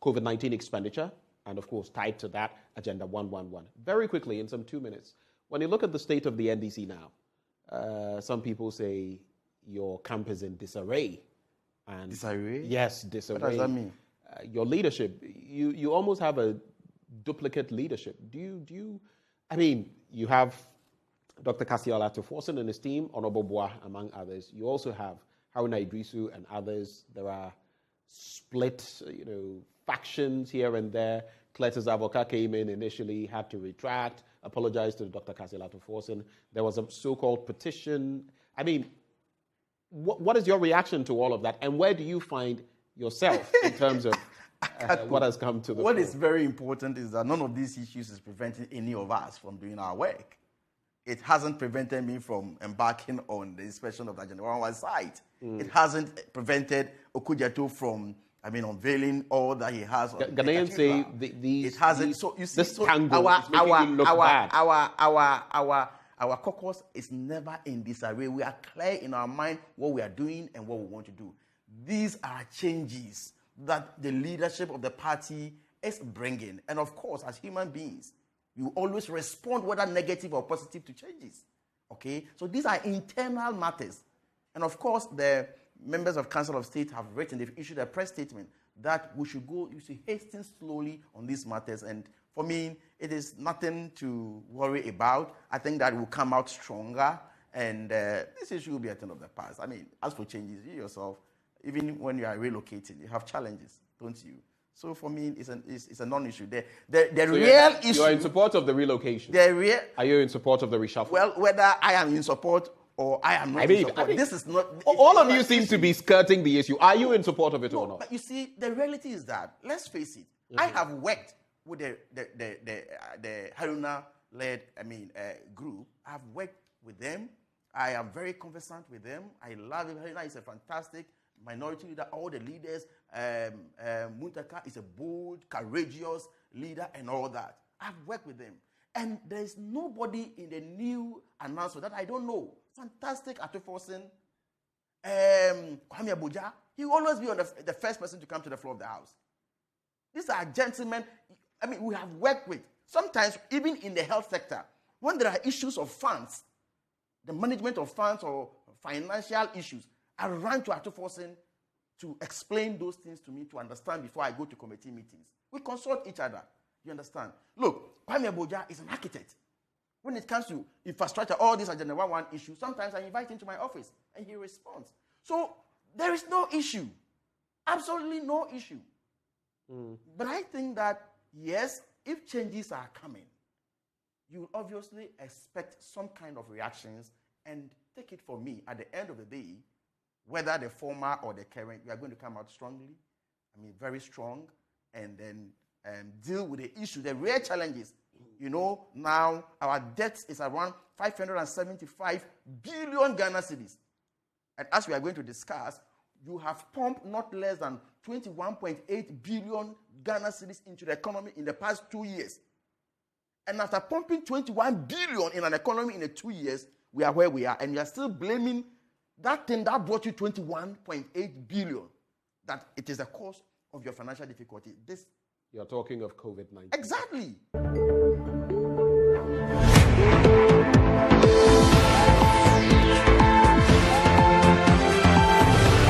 COVID-19 expenditure, and of course, tied to that, Agenda 111. Very quickly, in some 2 minutes, when you look at the state of the NDC now, some people say your camp is in disarray. And disarray? Yes, disarray. What does that mean? Your leadership, you almost have a duplicate leadership. Do you? I mean, you have Dr. Kasiala Tuforsen and his team, Honorable Boa, among others. You also have Haruna Idrisu and others. There are split, factions here and there. Cletus Avoka came in initially, had to retract, apologize to Dr. Kasiala Tuforsen. There was a so-called petition. I mean, what is your reaction to all of that? And where do you find yourself in terms of what has come to the What fore? is very important is that none of these issues is preventing any of us from doing our work. It hasn't prevented me from embarking on the inspection of the Agenda 111 site. It hasn't prevented Okujato from, unveiling all that he has. Ghanaians say these. It hasn't. These, so you see, this tango is making you look bad. Our caucus is never in disarray. We are clear in our mind what we are doing and what we want to do. These are changes that the leadership of the party is bringing. And of course, as human beings, you always respond, whether negative or positive, to changes. Okay? So these are internal matters. And of course, the members of Council of State have written, they've issued a press statement that we should hasten slowly on these matters. And for me, it is nothing to worry about. I think that will come out stronger. And this issue will be a thing of the past. As for changes, you yourself, even when you are relocating, you have challenges, don't you? So for me, it's a non-issue. The real issue... You are in support of the relocation. Are you in support of the reshuffle? Well, whether I am in support or I am not in support, this is not... All of you seem to be skirting the issue. Are you in support of it or not? But you see, the reality is that, let's face it, I have worked with the Haruna-led group. I've worked with them. I am very conversant with them. I love him. Haruna is a fantastic minority leader. All the leaders, Muntaka is a bold, courageous leader and all that. I've worked with them. And there's nobody in the new announcement that I don't know. Fantastic Atuforsen, Kwame Abuja. He will always be on the first person to come to the floor of the House. These are gentlemen, we have worked with. Sometimes, even in the health sector, when there are issues of funds, the management of funds or financial issues, I run to Atuforsen to explain those things to me to understand before I go to committee meetings. We consult each other. You understand? Look, Kwame Abuja is an architect. When it comes to infrastructure, all these Agenda 111 issues, sometimes I invite him to my office and he responds. So there is no issue. Absolutely no issue. But I think that, yes, if changes are coming, you obviously expect some kind of reactions, and take it from me, at the end of the day, whether the former or the current, we are going to come out strongly, very strong, and then deal with the issue, the real challenges. Now our debt is around 575 billion Ghana cedis. And as we are going to discuss, you have pumped not less than 21.8 billion Ghana cedis into the economy in the past 2 years. And after pumping 21 billion in an economy in the 2 years, we are where we are. And you are still blaming that thing that brought you 21.8 billion, that it is the cause of your financial difficulty. You're talking of COVID-19. Exactly.